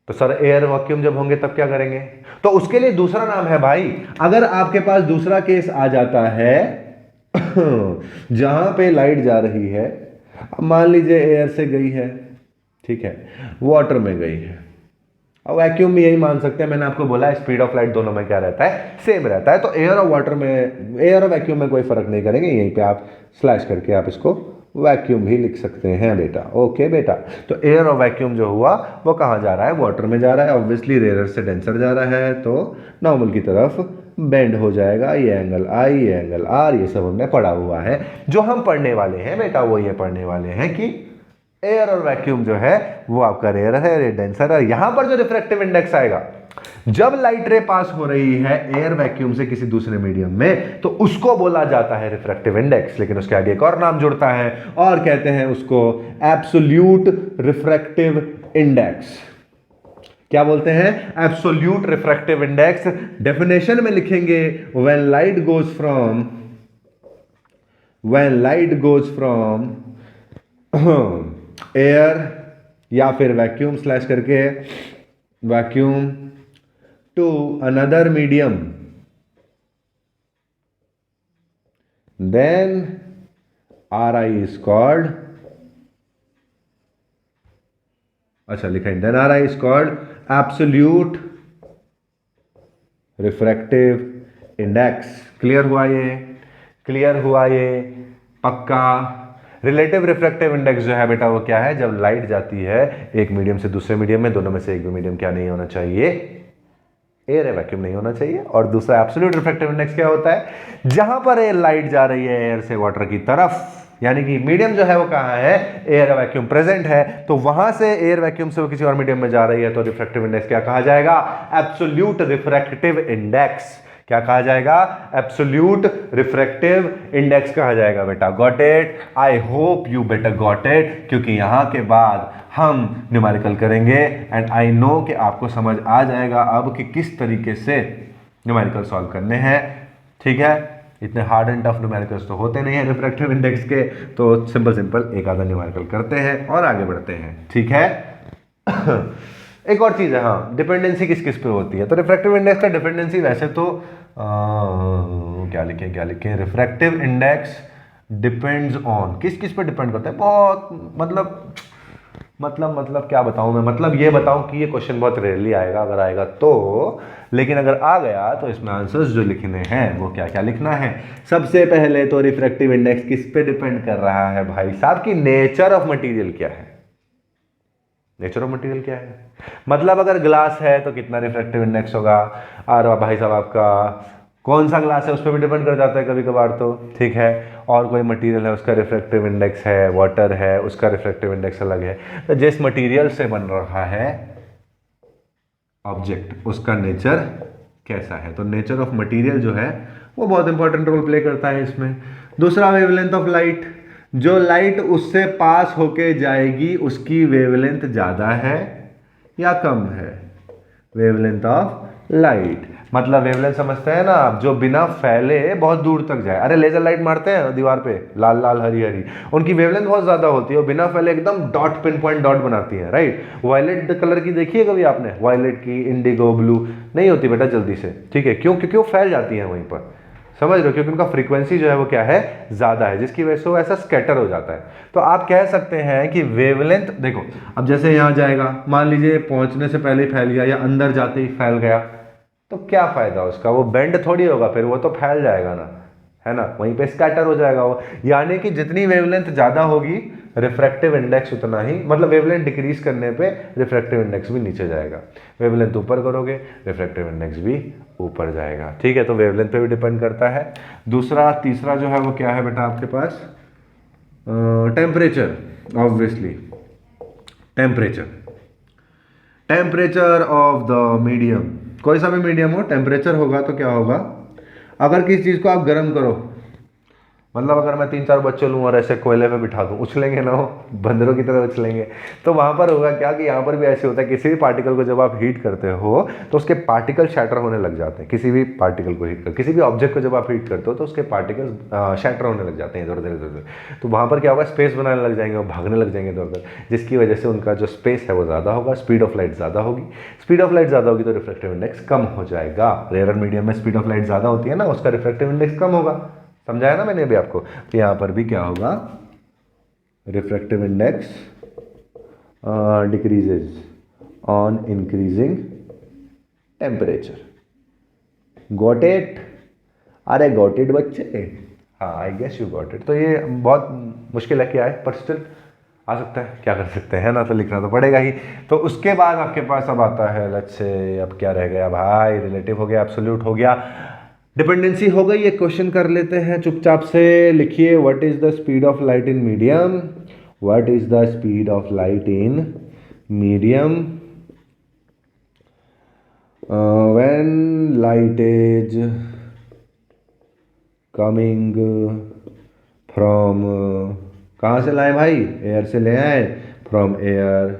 [SPEAKER 1] तो सर एयर वैक्यूम जब होंगे तब क्या करेंगे? तो उसके लिए दूसरा नाम है भाई। अगर आपके पास दूसरा केस आ जाता है जहां पे लाइट जा रही है, मान लीजिए एयर से गई है, ठीक है, वाटर में गई है, और वैक्यूम भी यही मान सकते हैं, मैंने आपको बोला स्पीड ऑफ लाइट दोनों में क्या रहता है? सेम रहता है। तो एयर और वाटर में, एयर और वैक्यूम में कोई फर्क नहीं करेंगे, यहीं पे आप स्लैश करके आप इसको वैक्यूम भी लिख सकते हैं बेटा। ओके बेटा, तो एयर और वैक्यूम जो हुआ वो कहाँ जा रहा है? वाटर में जा रहा है, ऑब्वियसली रेयर से डेंसर जा रहा है, तो नॉर्मल की तरफ बेंड हो जाएगा। ये एंगल आई, ये एंगल आर, ये सब हमने पढ़ा हुआ है। जो हम पढ़ने वाले हैं बेटा वो ये पढ़ने वाले हैं कि एयर और वैक्यूम जो है वो आपका रेयर है, ये डेंसर है। यहां पर जो रिफ्रैक्टिव इंडेक्स आएगा, जब लाइट रे पास हो रही है एयर वैक्यूम से किसी दूसरे मीडियम में, तो उसको बोला जाता है रिफ्रैक्टिव इंडेक्स। लेकिन उसके आगे एक और नाम जुड़ता है और कहते हैं उसको एब्सोल्यूट रिफ्रैक्टिव इंडेक्स। क्या बोलते हैं? Absolute refractive index. डेफिनेशन में लिखेंगे, when light goes from air या फिर वैक्यूम स्लैश करके vacuum to another medium, then R I is called, अच्छा लिखा है, then R I is called absolute refractive index. Clear हुआ ये? क्लियर हुआ ये? पक्का? रिलेटिव रिफ्रैक्टिव इंडेक्स जो है बेटा वो क्या है? जब लाइट जाती है एक मीडियम से दूसरे मीडियम में, दोनों में से एक भी मीडियम क्या नहीं होना चाहिए? एयर है, वैक्यूम नहीं होना चाहिए। और दूसरा एब्सोल्यूट रिफ्रैक्टिव इंडेक्स क्या होता है? जहां पर लाइट जा रही है एयर से वाटर की तरफ, यानी कि मीडियम जो है वो कहां है? एयर वैक्यूम प्रेजेंट है, तो वहां से एयर वैक्यूम से वो किसी और मीडियम में जा रही है, तो रिफ्रैक्टिव इंडेक्स क्या कहा जाएगा? Absolute refractive index. क्या कहा जाएगा? एब्सोल्यूट रिफ्रैक्टिव इंडेक्स कहा जाएगा बेटा। Got it? I hope you better got it, क्योंकि यहां के बाद हम न्यूमेरिकल करेंगे एंड आई नो कि आपको समझ आ जाएगा अब कि किस तरीके से न्यूमेरिकल सॉल्व करने हैं। ठीक है, इतने हार्ड एंड टफ न्यूमेरिकल्स तो होते नहीं है रिफ्रैक्टिव इंडेक्स के, तो सिंपल एक आधा न्यूमेरिकल करते हैं और आगे बढ़ते हैं। ठीक है। एक और चीज़ है, हाँ, डिपेंडेंसी किस किस पे होती है? तो रिफ्रैक्टिव इंडेक्स का डिपेंडेंसी वैसे तो क्या लिखें, रिफ्रैक्टिव इंडेक्स डिपेंड्स ऑन, किस किस पे डिपेंड करता है? बहुत मतलब क्या बताऊं मैं, मतलब ये बताऊं कि ये क्वेश्चन बहुत रेयरली आएगा, अगर आएगा तो, लेकिन अगर आ गया तो इसमें आंसर्स जो लिखने हैं वो क्या क्या लिखना है? सबसे पहले तो रिफ्रैक्टिव इंडेक्स किस पे डिपेंड कर रहा है भाई साहब? की नेचर ऑफ मटेरियल क्या है? नेचर ऑफ मटेरियल क्या है? मतलब अगर ग्लास है तो कितना रिफ्रैक्टिव इंडेक्स होगा? और भाई साहब आपका कौन सा ग्लास है उस पर भी डिपेंड कर जाता है कभी कभार तो, ठीक है। और कोई मटेरियल है उसका रिफ्रैक्टिव इंडेक्स है, वाटर है उसका रिफ्रैक्टिव इंडेक्स अलग है। तो जिस मटेरियल से बन रहा है ऑब्जेक्ट उसका नेचर कैसा है, तो नेचर ऑफ मटेरियल जो है वो बहुत इंपॉर्टेंट रोल प्ले करता है इसमें। दूसरा वेवलेंथ ऑफ लाइट, जो लाइट उससे पास होके जाएगी उसकी वेवलेंथ ज़्यादा है या कम है। वेवलेंथ ऑफ लाइट मतलब वेवलेंथ समझते हैं ना आप, जो बिना फैले बहुत दूर तक जाए। अरे लेजर लाइट मारते हैं दीवार पे, लाल लाल हरी हरी, उनकी वेवलेंथ बहुत ज्यादा होती है, वो बिना फैले एकदम डॉट पिन पॉइंट डॉट बनाती है, राइट। वायलेट कलर की देखी है कभी आपने, वायलेट की, इंडिगो ब्लू, नहीं होती बेटा जल्दी से, ठीक है। क्यों? क्योंकि वो फैल जाती है वहीं पर, समझ रहे हो, क्योंकि उनका फ्रीक्वेंसी जो है वो क्या है, ज्यादा है, जिसकी वजह से वो ऐसा स्कैटर हो जाता है। तो आप कह सकते हैं कि वेवलेंथ, देखो अब जैसे यहां जाएगा, मान लीजिए पहुंचने से पहले ही फैल गया या अंदर जाते ही फैल गया, तो क्या फायदा उसका, वो बेंड थोड़ी होगा फिर, वो तो फैल जाएगा ना, है ना, वहीं पे स्कैटर हो जाएगा वो। यानी कि जितनी वेवलेंथ ज्यादा होगी रिफ्रैक्टिव इंडेक्स उतना ही, मतलब वेवलेंथ डिक्रीज करने पे रिफ्रैक्टिव इंडेक्स भी नीचे जाएगा, वेवलेंथ ऊपर करोगे रिफ्रैक्टिव इंडेक्स भी ऊपर जाएगा, ठीक है। तो वेवलेंथ पे भी डिपेंड करता है। दूसरा तीसरा जो है वो क्या है बेटा आपके पास, temperature, obviously temperature, temperature of the medium, कोई सा भी मीडियम हो, टेम्परेचर होगा तो क्या होगा, अगर किसी चीज़ को आप गर्म करो, मतलब अगर मैं 3-4 बच्चे लूँ और ऐसे कोयले पे बिठा दूँ, उछलेंगे ना वो, बंदरों की तरह उछलेंगे। तो वहाँ पर होगा क्या कि यहाँ पर भी ऐसे होता है, किसी भी पार्टिकल को जब आप हीट करते हो तो उसके पार्टिकल शैटर होने लग जाते हैं। किसी भी पार्टिकल को हीट कर, किसी भी ऑब्जेक्ट को जब आप हीट करते हो तो उसके पार्टिकल शैटर होने लग जाते हैं इधर उधर इधर उधर। तो वहाँ पर क्या होगा, स्पेस बनाने लग जाएंगे, वो भागने लग जाएंगे इधर उधर, जिसकी वजह से उनका जो स्पेस है वो ज़्यादा होगा, स्पीड ऑफ लाइट ज़्यादा होगी। स्पीड ऑफ लाइट ज़्यादा होगी तो रिफ्रैक्टिव इंडेक्स कम हो जाएगा। रेयर मीडियम में स्पीड ऑफ लाइट ज़्यादा होती है ना, उसका रिफ्रैक्टिव इंडेक्स कम होगा, समझाया ना मैंने अभी आपको। तो यहां पर भी क्या होगा, refractive index decreases on increasing temperature. Got it? अरे गॉट इट बच्चे, हाँ I guess you got it. तो ये बहुत मुश्किल है क्या है, पर स्टिल आ सकता है, क्या कर सकते हैं ना, तो लिखना तो पड़ेगा ही। तो उसके बाद आपके पास अब आता है, लेट्स से अब क्या रह गया भाई, रिलेटिव हो गया, एब्सोल्यूट हो गया, डिपेंडेंसी हो गई। एक क्वेश्चन कर लेते हैं चुपचाप से, लिखिए what is the speed of light in medium, what is the speed of light in medium when light is coming from, कहाँ से लाए भाई, एयर से ले आए, from air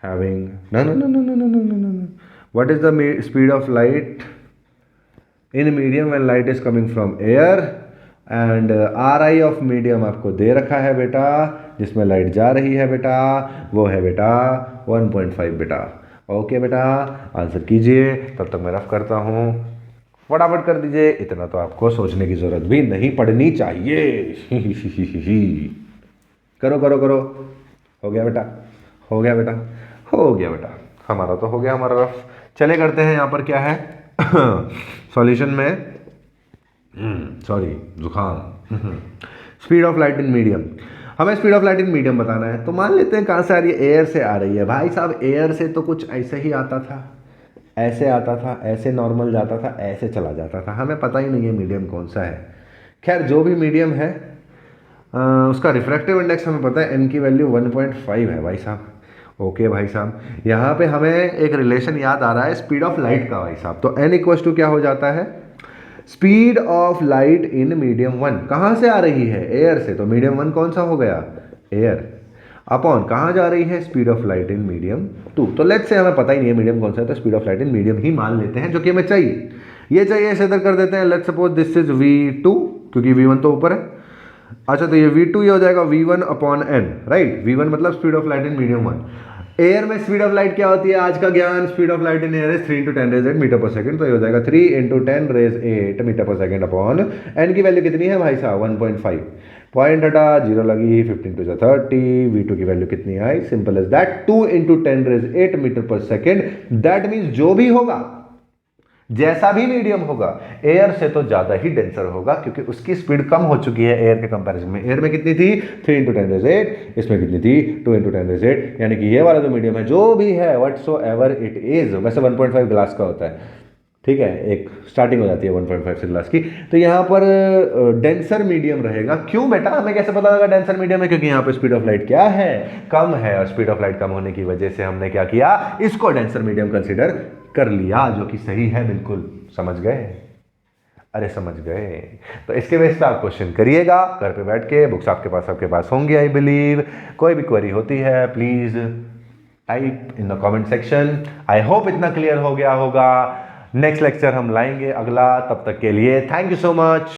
[SPEAKER 1] having, no no no no no no no no no, what is the speed of light in medium when light is coming from air and RI of medium आपको दे रखा है बेटा, जिसमें light जा रही है बेटा, वो है बेटा 1.5 बेटा। ओके बेटा, आंसर कीजिए, तब तक मैं रफ करता हूँ, फटाफट कर दीजिए, इतना तो आपको सोचने की जरूरत भी नहीं पड़नी चाहिए। करो करो करो, हो गया बेटा, हो गया बेटा, हो गया बेटा, हमारा तो हो गया, हमारा रफ। चले करते हैं यहाँ पर क्या है सॉल्यूशन में, सॉरी जुखाम, speed of light in medium, हमें speed of light in medium बताना है। तो मान लेते हैं कहाँ से आ रही है, एयर से आ रही है। भाई साहब एयर से तो कुछ ऐसे ही आता था, ऐसे आता था, ऐसे नॉर्मल जाता था, ऐसे चला जाता था, हमें पता ही नहीं है मीडियम कौन सा है। खैर जो भी मीडियम है उसका रिफ्रैक्टिव इंडेक्स हमें पता है, एन की वैल्यू 1.5 है भाई साहब। ओके भाई साहब, यहाँ पे हमें एक रिलेशन याद आ रहा है स्पीड ऑफ लाइट का भाई साहब। तो एन इक्वल्स टू क्या हो जाता है, speed of light in medium 1, कहाँ से आ रही है, एयर से, तो मीडियम 1 कौन सा हो गया, एयर, अपॉन कहाँ जा रही है, speed of light in medium 2। तो लेट्स से हमें पता ही नहीं है मीडियम कौन सा है, तो speed of light in medium ही मान लेते हैं, जो कि हमें चाहिए। ये चाहिए, इसे इधर कर देते हैं, let's suppose this is V2, क्योंकि V1 तो ऊपर है। अच्छा तो ये V2 ये हो जाएगा V1 upon n, right. V1 मतलब speed of light in medium 1। एयर में स्पीड ऑफ लाइट क्या होती है, आज का ज्ञान, speed of light in air is 3 × 10⁻⁸ meter per second. तो ये हो जाएगा 3 × 10⁸ meter per second upon n की वैल्यू कितनी है भाई साहब, 1.5, पॉइंट हटा, जीरो लगी, 15 × 30, V2 की वैल्यू कितनी आई, simple as that, 2 × 10⁸ meter per second. That means जो भी होगा, जैसा भी मीडियम होगा, एयर से तो ज्यादा ही डेंसर होगा, क्योंकि उसकी स्पीड कम हो चुकी है एयर के कंपैरिजन में। एयर में कितनी थी, 3 × 10⁸, इसमें कितनी थी, 2 × 10⁸, यानी कि ये वाला जो मीडियम है, जो भी है व्हाटसोएवर इट इज, वैसे 1.5 ग्लास का होता है, ठीक है, एक स्टार्टिंग हो जाती है 1.5 से ग्लास की। तो यहाँ पर डेंसर मीडियम रहेगा। क्यों बेटा, हमें कैसे पता लगा डेंसर मीडियम है? क्योंकि यहाँ पे स्पीड ऑफ लाइट क्या है, कम है, और स्पीड ऑफ लाइट कम होने की वजह से हमने क्या किया, इसको डेंसर मीडियम कंसीडर कर लिया, जो कि सही है बिल्कुल। समझ गए? अरे समझ गए। तो इसके बेस पे आप क्वेश्चन करिएगा घर पे बैठ के, बुक्स आपके पास होंगी आई बिलीव। कोई भी क्वेरी होती है please type in the comment section. I hope इतना क्लियर हो गया होगा। नेक्स्ट लेक्चर हम लाएंगे अगला, तब तक के लिए थैंक यू सो मच।